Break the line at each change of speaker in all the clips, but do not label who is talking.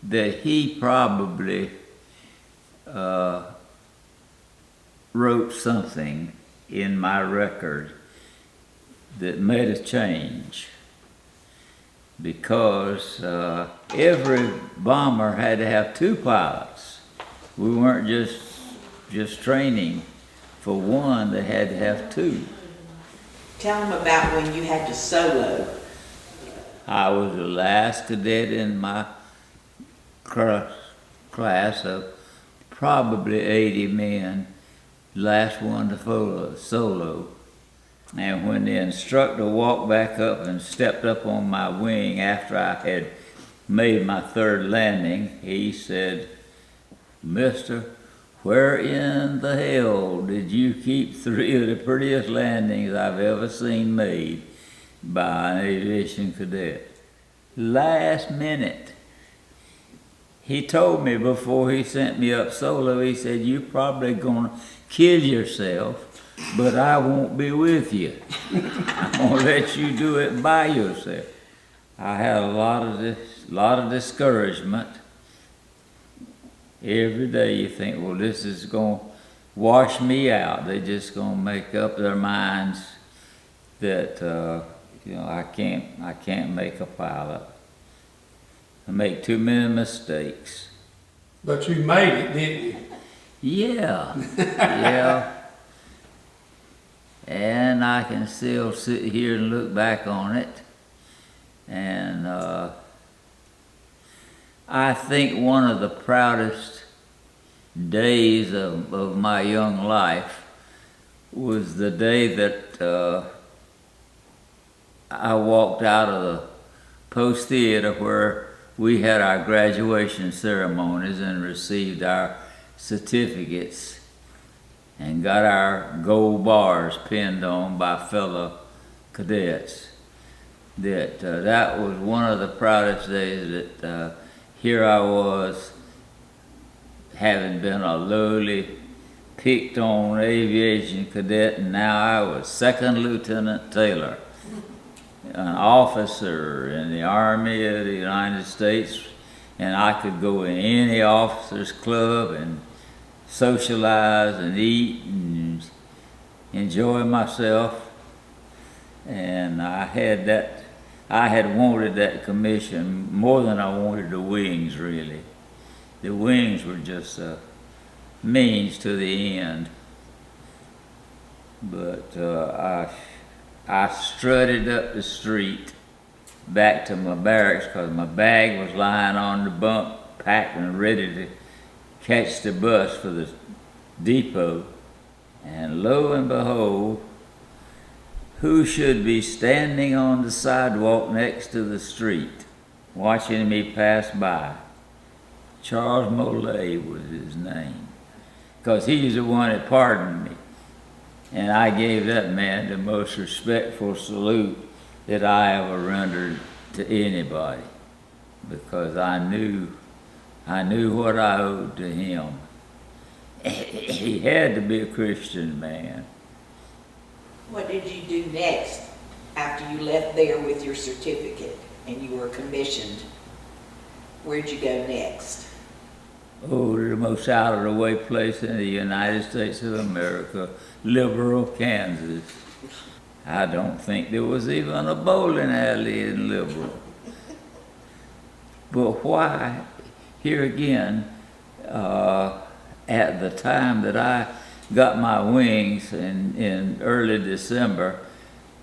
that he probably wrote something in my record that made a change, because every bomber had to have two pilots. We weren't just training for one, they had to have two.
Tell them about when you had to solo.
I was the last cadet in my class of probably 80 men, last one to solo. And when the instructor walked back up and stepped up on my wing after I had made my third landing, he said, "Mister, where in the hell did you keep three of the prettiest landings I've ever seen made by an aviation cadet?" Last minute. He told me before he sent me up solo, he said, "You're probably gonna kill yourself, but I won't be with you. I'm gonna let you do it by yourself." I had a lot of discouragement. Every day you think, well, this is gonna wash me out. They're just gonna make up their minds that I can't make a pilot. I make too many mistakes.
But you made it, didn't you?
Yeah, yeah. And I can still sit here and look back on it. And I think one of the proudest days of my young life was the day that I walked out of the Post Theater where we had our graduation ceremonies and received our certificates and got our gold bars pinned on by fellow cadets. That was one of the proudest days that here I was, having been a lowly, picked on aviation cadet, and now I was Second Lieutenant Taylor, an officer in the Army of the United States, and I could go in any officers' club and socialize and eat and enjoy myself. And I had wanted that commission more than I wanted the wings, really. The wings were just a means to the end. But I strutted up the street back to my barracks because my bag was lying on the bunk, packed and ready to catch the bus for the depot. And lo and behold, who should be standing on the sidewalk next to the street, watching me pass by? Charles Mollet was his name, because he was the one that pardoned me. And I gave that man the most respectful salute that I ever rendered to anybody, because I knew what I owed to him. He had to be a Christian man.
What did you do next after you left there with your certificate and you were commissioned? Where'd you go next?
Oh, the most out-of-the-way place in the United States of America, Liberal, Kansas. I don't think there was even a bowling alley in Liberal. But why? Here again, at the time that I got my wings in early December,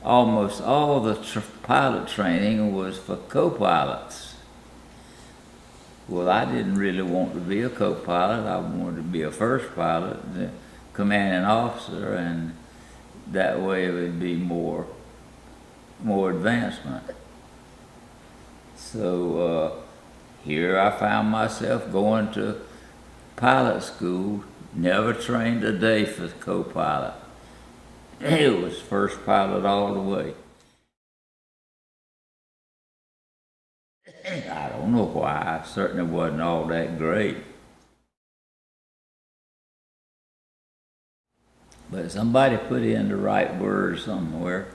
almost all the pilot training was for co-pilots. Well, I didn't really want to be a co-pilot. I wanted to be a first pilot, the commanding officer, and that way it would be more advancement. So here I found myself going to pilot school, never trained a day for co-pilot. It was first pilot all the way. I don't know why, I certainly wasn't all that great. But somebody put in the right word somewhere.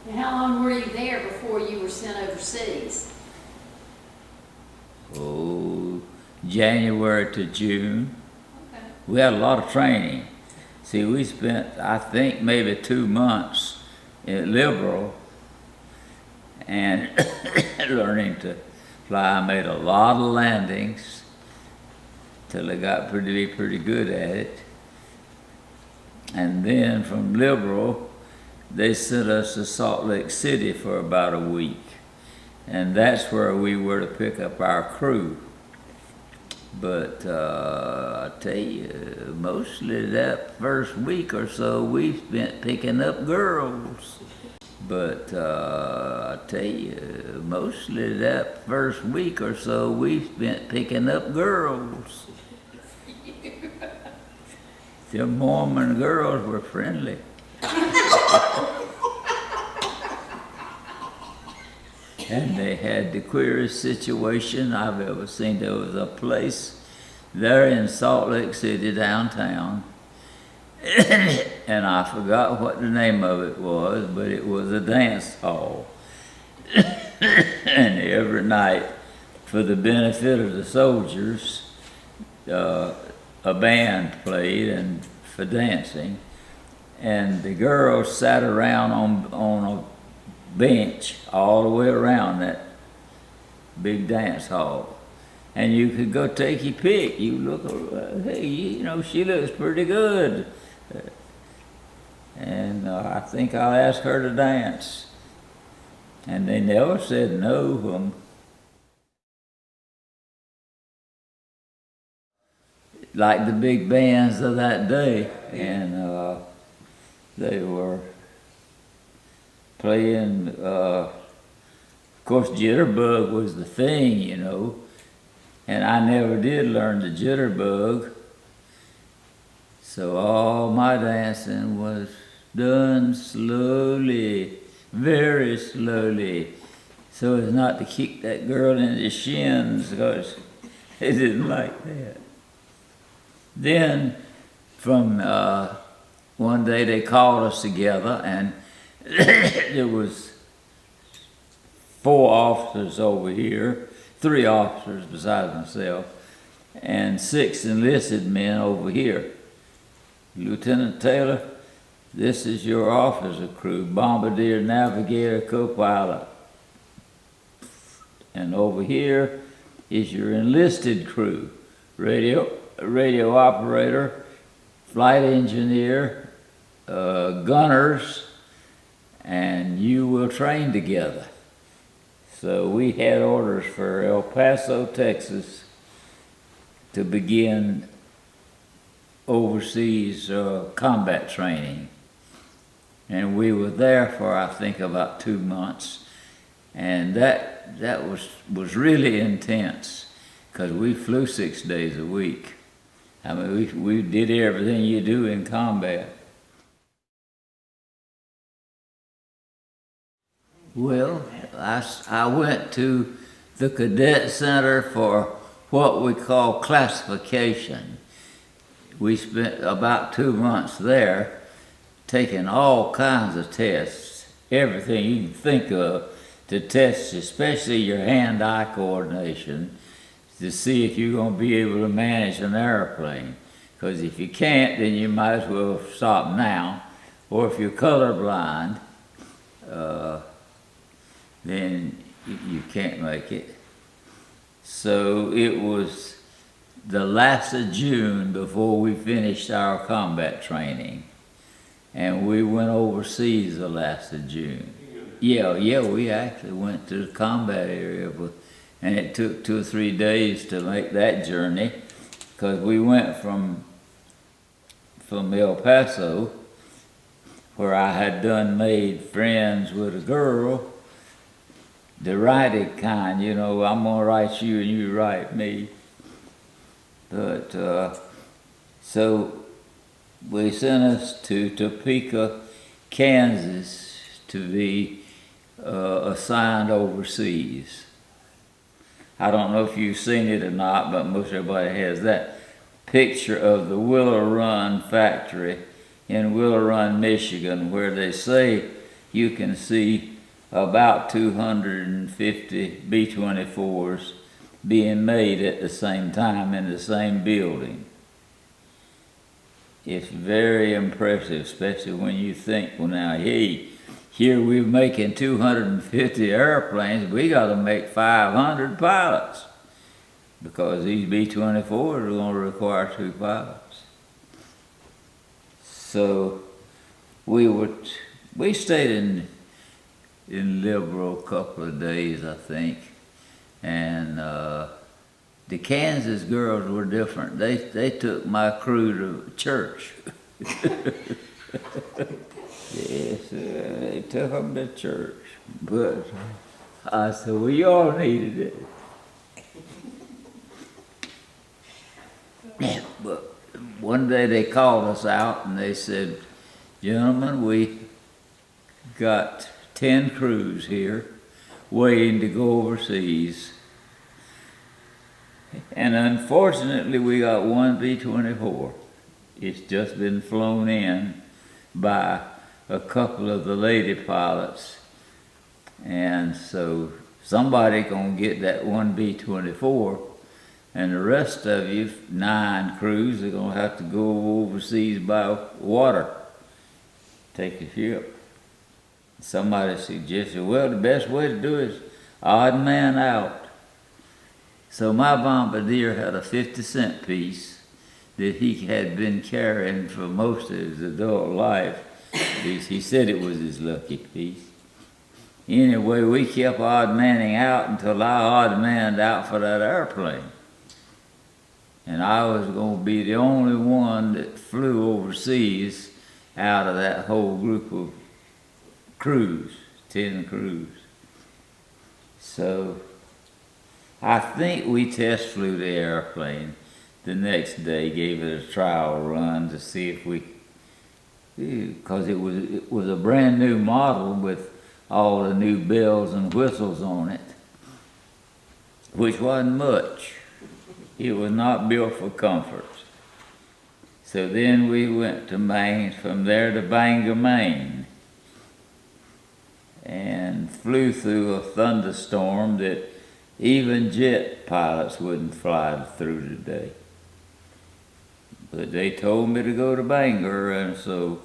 And how long were you there before you were sent overseas?
January to June.
Okay.
We had a lot of training. See, we spent, I think, maybe 2 months at Liberal and learning to fly. I made a lot of landings till I got pretty good at it. And then from Liberal, they sent us to Salt Lake City for about a week. And that's where we were to pick up our crew. But I tell you, mostly that first week or so we spent picking up girls. But I tell you, mostly that first week or so we spent picking up girls. The Mormon girls were friendly. And they had the queerest situation I've ever seen. There was a place there in Salt Lake City downtown, and I forgot what the name of it was, but it was a dance hall. And every night, for the benefit of the soldiers, a band played and for dancing, and the girls sat around on a bench all the way around that big dance hall, and you could go take your pick. You look, hey, you know, she looks pretty good, and I think I'll ask her to dance. And they never said no. Like the big bands of that day, and they were playing, of course, jitterbug was the thing, you know, and I never did learn the jitterbug, so all my dancing was done slowly, very slowly, so as not to kick that girl in the shins, because they didn't like that. Then, from one day they called us together, and there was 4 officers over here, 3 officers besides myself, and 6 enlisted men over here. Lieutenant Taylor, this is your officer crew, bombardier, navigator, co-pilot. And over here is your enlisted crew, radio operator, flight engineer, gunners, and you will train together. So we had orders for El Paso, Texas to begin overseas combat training. And we were there for, I think, about 2 months. And that was really intense, because we flew 6 days a week. I mean, we did everything you do in combat. Well, I went to the Cadet Center for what we call classification. We spent about 2 months there taking all kinds of tests, everything you can think of to test, especially your hand-eye coordination, to see if you're going to be able to manage an airplane. Because if you can't, then you might as well stop now. Or if you're colorblind, then you can't make it. So it was the last of June before we finished our combat training. And we went overseas the last of June. Yeah, we actually went to the combat area, and it took 2 or 3 days to make that journey, because we went from El Paso, where I had made friends with a girl, the righted kind, you know, I'm gonna write you and you write me. But, so we sent us to Topeka, Kansas to be assigned overseas. I don't know if you've seen it or not, but most everybody has that picture of the Willow Run factory in Willow Run, Michigan, where they say you can see about 250 B-24s being made at the same time in the same building. It's very impressive, especially when you think, well now, hey, here we're making 250 airplanes, we gotta make 500 pilots. Because these B-24s are gonna require 2 pilots. So we stayed in Liberal a couple of days, I think. And the Kansas girls were different. They took my crew to church. Yes, they took them to church. But I said, well, y'all needed it. But one day they called us out and they said, gentlemen, we got 10 crews here waiting to go overseas. And unfortunately, we got one B-24. It's just been flown in by a couple of the lady pilots. And so somebody gonna get that one B-24, and the rest of you, 9 crews, are gonna have to go overseas by water, take a ship. Somebody suggested, well, the best way to do it is odd man out. So my bombardier had a 50-cent piece that he had been carrying for most of his adult life. He said it was his lucky piece. Anyway, we kept odd manning out until I odd manned out for that airplane. And I was going to be the only one that flew overseas out of that whole group of crews, 10 crews. So I think we test flew the airplane the next day, gave it a trial run to see if we, because it was a brand new model with all the new bells and whistles on it, which wasn't much. It was not built for comfort. So then we went to Maine, from there to Bangor, Maine, and flew through a thunderstorm that even jet pilots wouldn't fly through today. But they told me to go to Bangor, and so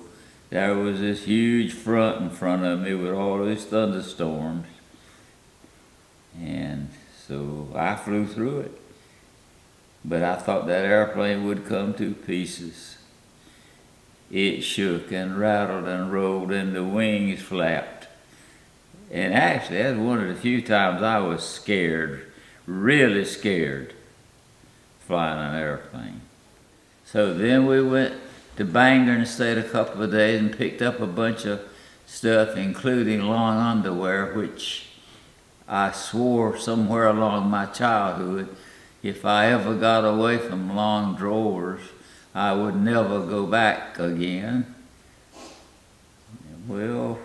there was this huge front in front of me with all these thunderstorms. And so I flew through it. But I thought that airplane would come to pieces. It shook and rattled and rolled and the wings flapped. And actually, that's one of the few times I was scared, really scared, flying an airplane. So then we went to Bangor and stayed a couple of days and picked up a bunch of stuff, including long underwear, which I swore somewhere along my childhood, if I ever got away from long drawers, I would never go back again. Well,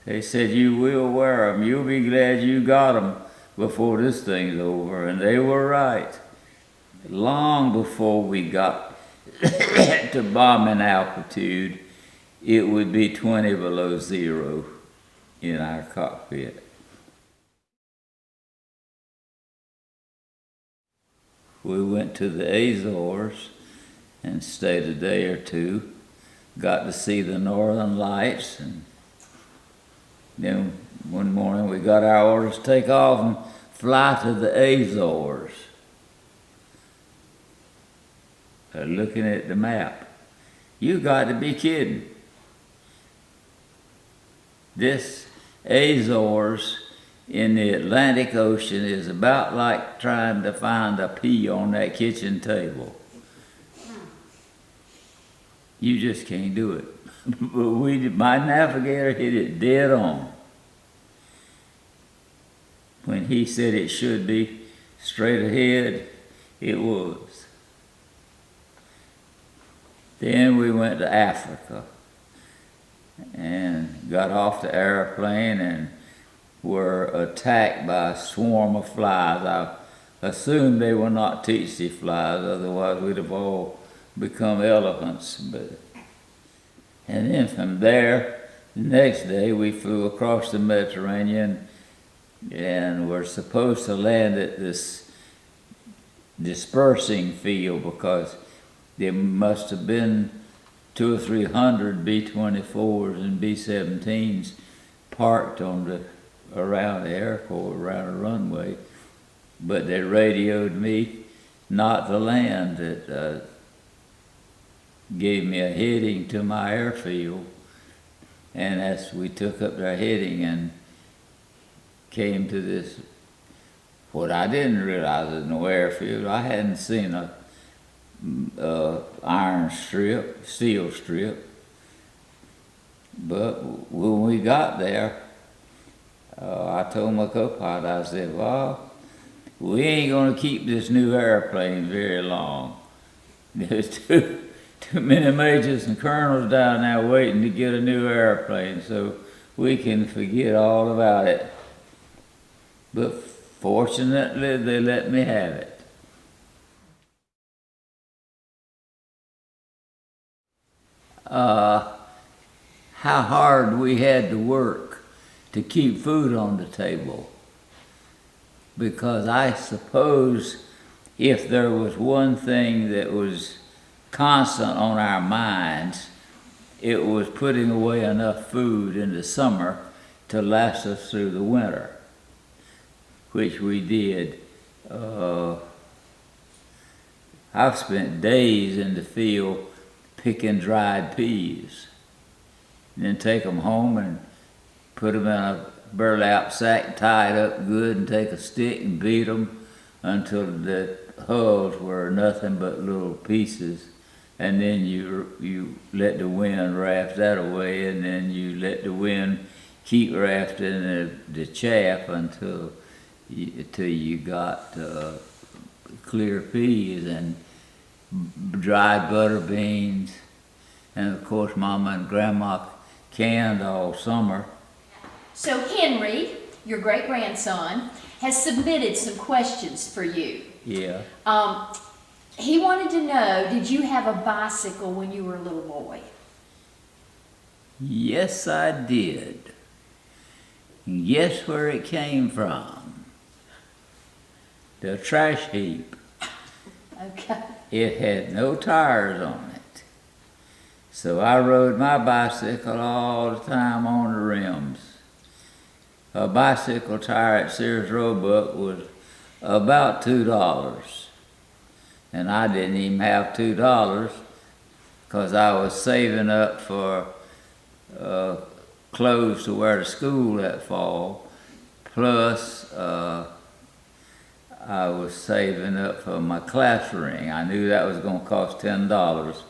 they said, you will wear them. You'll be glad you got them before this thing's over. And they were right. Long before we got to bombing altitude, it would be 20 below zero in our cockpit. We went to the Azores and stayed a day or two. Got to see the Northern Lights, and then one morning we got our orders to take off and fly to the Azores. Looking at the map, you got to be kidding. This Azores in the Atlantic Ocean is about like trying to find a pea on that kitchen table. You just can't do it. But my navigator hit it dead on. When he said it should be straight ahead, it was. Then we went to Africa and got off the airplane and were attacked by a swarm of flies. I assumed they were not tsetse flies, otherwise we'd have all become elephants. And then from there, the next day we flew across the Mediterranean and were supposed to land at this dispersing field because there must have been 200 or 300 B-24s and B-17s parked around the airport, around the runway. But they radioed me not to land. That gave me a heading to my airfield. And as we took up their heading and came to this, what I didn't realize was no airfield. I hadn't seen a iron strip, steel strip. But when we got there, I told my co-pilot, I said, well, we ain't gonna keep this new airplane very long. There's too many majors and colonels down there waiting to get a new airplane, so we can forget all about it. But fortunately, they let me have it. How hard we had to work to keep food on the table. Because I suppose if there was one thing that was constant on our minds, it was putting away enough food in the summer to last us through the winter, which we did. I've spent days in the field picking dried peas, and then take them home and put them in a burlap sack, tie it up good, and take a stick and beat them until the hulls were nothing but little pieces. And then you let the wind raft that away, and then you let the wind keep rafting the chaff until you got clear peas and dried butter beans. And of course, Mama and Grandma canned all summer.
So Henry, your great-grandson, has submitted some questions for you.
Yeah.
He wanted to know, did you have a bicycle when you were a little boy?
Yes, I did. And guess where it came from? The trash heap.
Okay.
It had no tires on it. So I rode my bicycle all the time on the rims. A bicycle tire at Sears Roebuck was about $2. And I didn't even have $2 because I was saving up for clothes to wear to school that fall. Plus, I was saving up for my class ring. I knew that was going to cost $10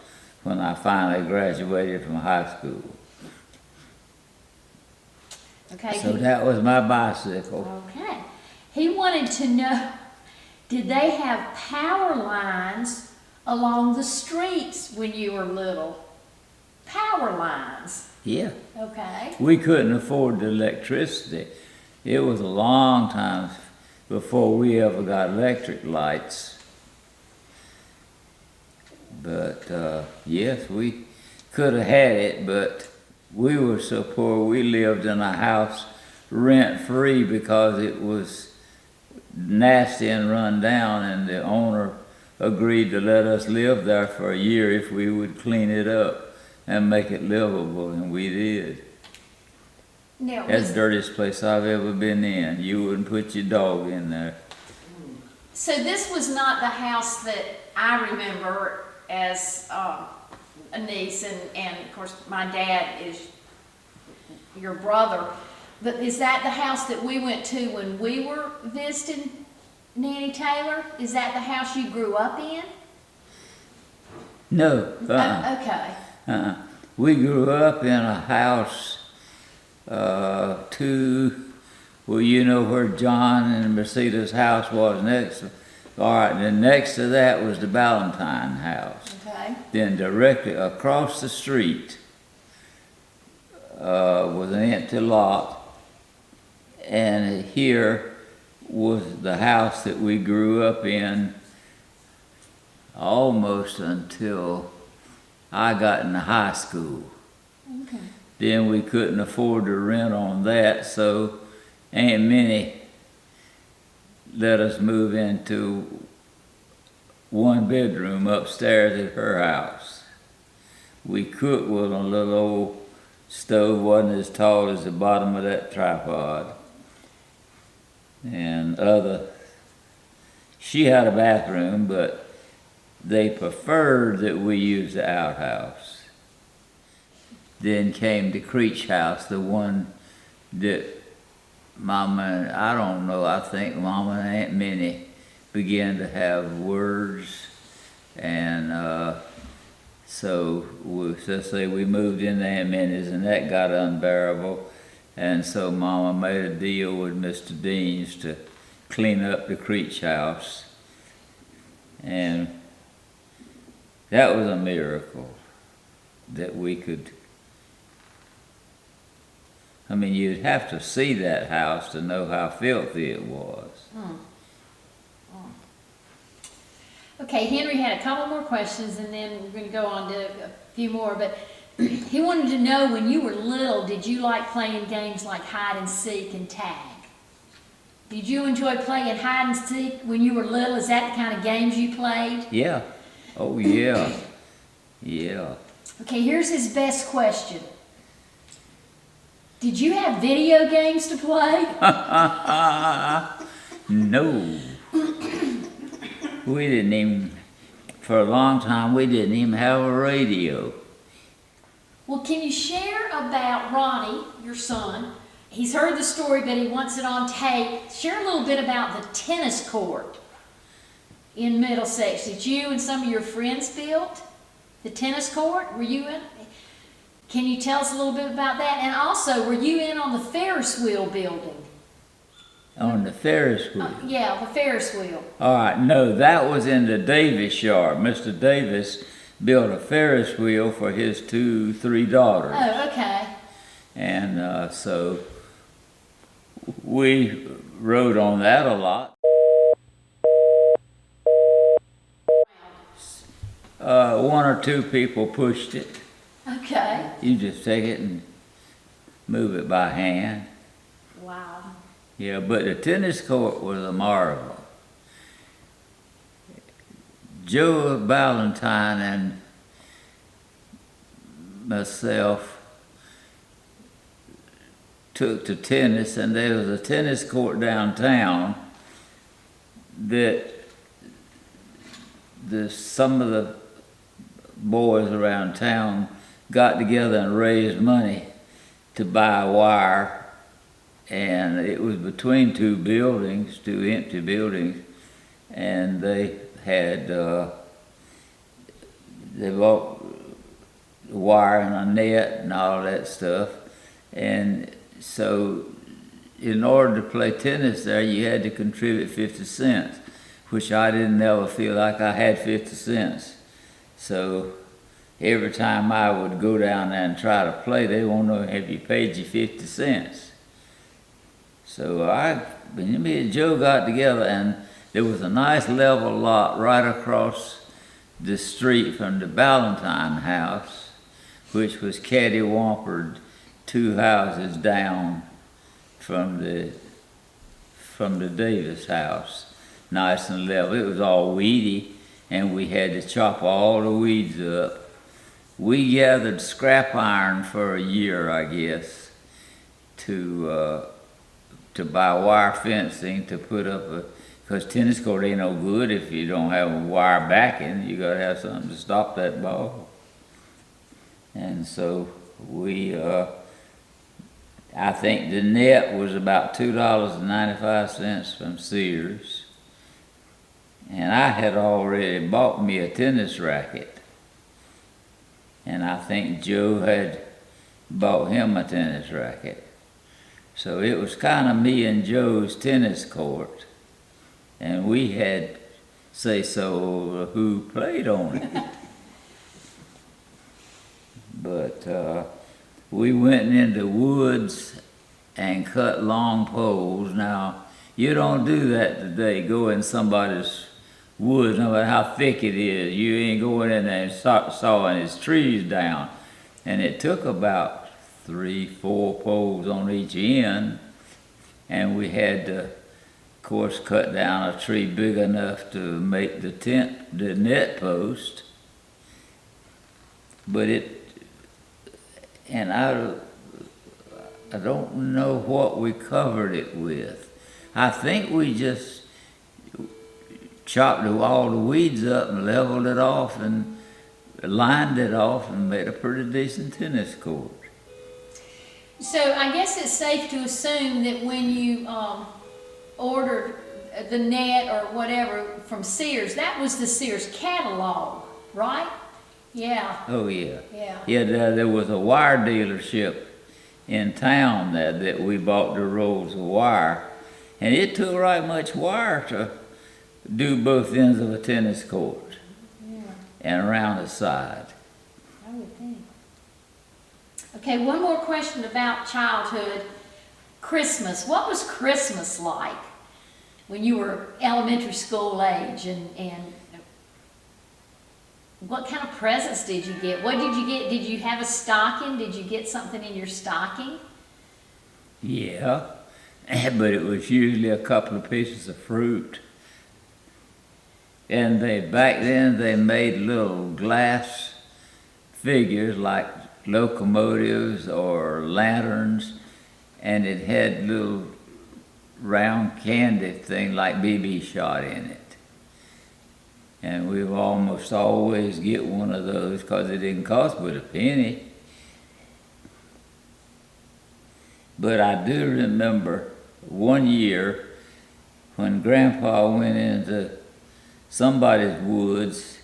when I finally graduated from high school.
Okay.
So that was my bicycle.
Okay. He wanted to know, did they have power lines along the streets when you were little? Power lines.
Yeah.
Okay.
We couldn't afford the electricity. It was a long time before we ever got electric lights. But yes, we could have had it, but we were so poor we lived in a house rent-free because it was nasty and run down, and the owner agreed to let us live there for a year if we would clean it up and make it livable, and we did.
Now,
That's the dirtiest place I've ever been in. You wouldn't put your dog in there.
so this was not the house that I remember as a niece, and of course my dad is your brother. But is that the house that we went to when we were visiting Nanny Taylor? Is that the house you grew up in?
No.
Okay.
We grew up in a house well, you know where John and Mercedes' house was next. All right, then next to that was the Ballantyne house.
Okay.
Then directly across the street was an empty lot. And here was the house that we grew up in almost until I got into high school.
Okay.
Then we couldn't afford to rent on that, so Aunt Minnie let us move into one bedroom upstairs at her house. We cooked with a little old stove, wasn't as tall as the bottom of that tripod. And she had a bathroom, but they preferred that we use the outhouse. Then came the Creech house, the one that Mama, I don't know, I think Mama and Aunt Minnie began to have words. And so let's say we moved into Aunt Minnie's, and that got unbearable. And so Mama made a deal with Mr. Deans to clean up the Creech house. And that was a miracle that we could. I mean, you'd have to see that house to know how filthy it was.
Okay, Henry had a couple more questions, and then we're going to go on to a few more. But he wanted to know, when you were little, did you like playing games like hide and seek and tag? Did you enjoy playing hide and seek when you were little? Is that the kind of games you played?
Yeah. Oh, yeah. Yeah.
Okay, here's his best question. Did you have video games to play?
No. We didn't even, for a long time, we didn't even have a radio.
Well, can you share about Ronnie, your son? He's heard the story, but he wants it on tape. Share a little bit about the tennis court in Middlesex that you and some of your friends built. The tennis court, were you in? Can you tell us a little bit about that? And also, were you in on the Ferris wheel building?
On the Ferris wheel.
Yeah, the Ferris wheel.
All right, no, that was in the Davis yard. Mr. Davis built a Ferris wheel for his 3 daughters.
Oh, okay.
And so we rode on that a lot. One or two people pushed it.
Okay.
You just take it and move it by hand.
Wow.
Yeah, but the tennis court was a marvel. Joe Ballantyne and myself took to tennis, and there was a tennis court downtown that some of the boys around town got together and raised money to buy a wire, and it was between 2 buildings, 2 empty buildings, and they had they bought wire and a net and all that stuff. And so in order to play tennis there, you had to contribute 50 cents, which I didn't ever feel like I had 50 cents. So every time I would go down there and try to play, they won't know if you paid you 50 cents. So me and Joe got together, and there was a nice level lot right across the street from the Ballantyne house, which was catty-wampered 2 houses down from the Davis house, nice and level. It was all weedy, and we had to chop all the weeds up. We gathered scrap iron for a year, I guess, to buy wire fencing to put up because tennis court ain't no good if you don't have a wire backing. You gotta have something to stop that ball. And so I think the net was about $2.95 from Sears. And I had already bought me a tennis racket. And I think Joe had bought him a tennis racket. So it was kind of me and Joe's tennis court. And we had say-so who played on it. But we went into woods and cut long poles. Now, you don't do that today. Go in somebody's woods, no matter how thick it is. You ain't going in there and sawing his trees down. And it took about 3-4 poles on each end. And we had to course, cut down a tree big enough to make the net post. But I don't know what we covered it with. I think we just chopped all the weeds up and leveled it off and lined it off and made a pretty decent tennis court.
So I guess it's safe to assume that when you ordered the net or whatever from Sears, that was the Sears catalog, right? Yeah,
Oh, yeah.
yeah.
Yeah, there was a wire dealership in town that we bought the rolls of wire. And it took right much wire to do both ends of a tennis court
Yeah,
and around the side.
I would think. Okay, one more question about childhood. Christmas. What was Christmas like when you were elementary school age, and what kind of presents did you get? What did you get? Did you have a stocking? Did you get something in your stocking?
Yeah, but it was usually a couple of pieces of fruit. And back then they made little glass figures like locomotives or lanterns, and it had little round candy thing like BB shot in it. And we would almost always get one of those because it didn't cost but a penny. But I do remember one year when Grandpa went into somebody's woods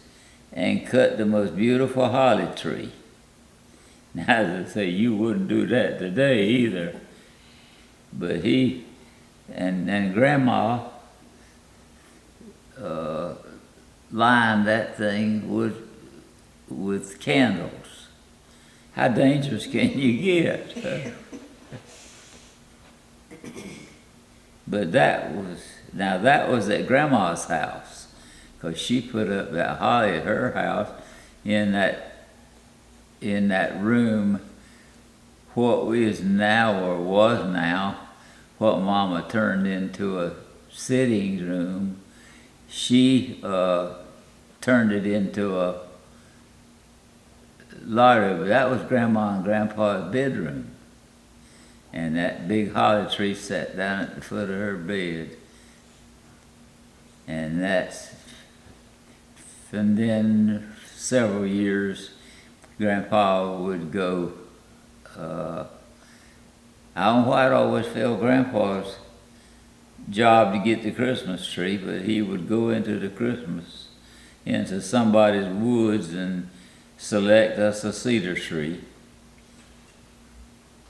and cut the most beautiful holly tree. Now, as I say, you wouldn't do that today either. But he and Grandma lined that thing with candles. How dangerous can you get? But that was at Grandma's house, because she put up that holly at her house in that room, what was now, what Mama turned into a sitting room. She turned it into a larder. That was Grandma and Grandpa's bedroom. And that big holly tree sat down at the foot of her bed. And then several years, Grandpa would go, I don't know why it always felt Grandpa's job to get the Christmas tree, but he would go into somebody's woods and select us a cedar tree.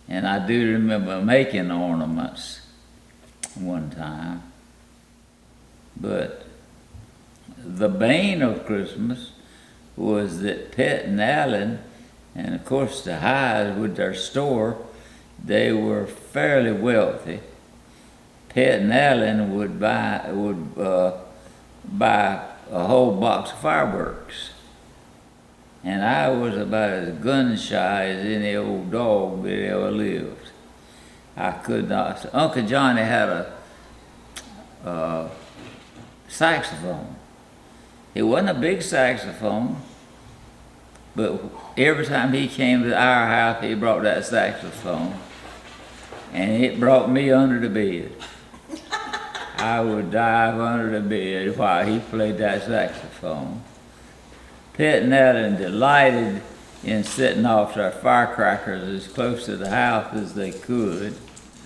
And I do remember making ornaments one time. But the bane of Christmas was that Pet and Allen, and of course the Highs with their store, they were fairly wealthy. Pet and Allen would buy a whole box of fireworks. And I was about as gun shy as any old dog that ever lived. I could not. Uncle Johnny had a saxophone. It wasn't a big saxophone, but every time he came to our house, he brought that saxophone. And it brought me under the bed. I would dive under the bed while he played that saxophone. Pet and Allen delighted in setting off their firecrackers as close to the house as they could.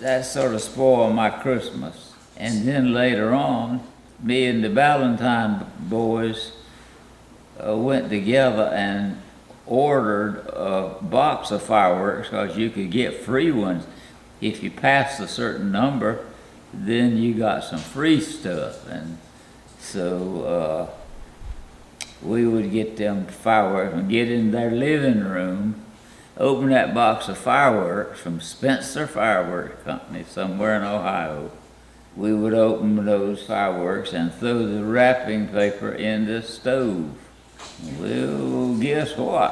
That sort of spoiled my Christmas. And then later on, me and the Valentine boys went together and ordered a box of fireworks, because you could get free ones. If you passed a certain number, then you got some free stuff. And so we would get them fireworks and get in their living room, open that box of fireworks from Spencer Fireworks Company somewhere in Ohio. We would open those fireworks and throw the wrapping paper in the stove. Well, guess what?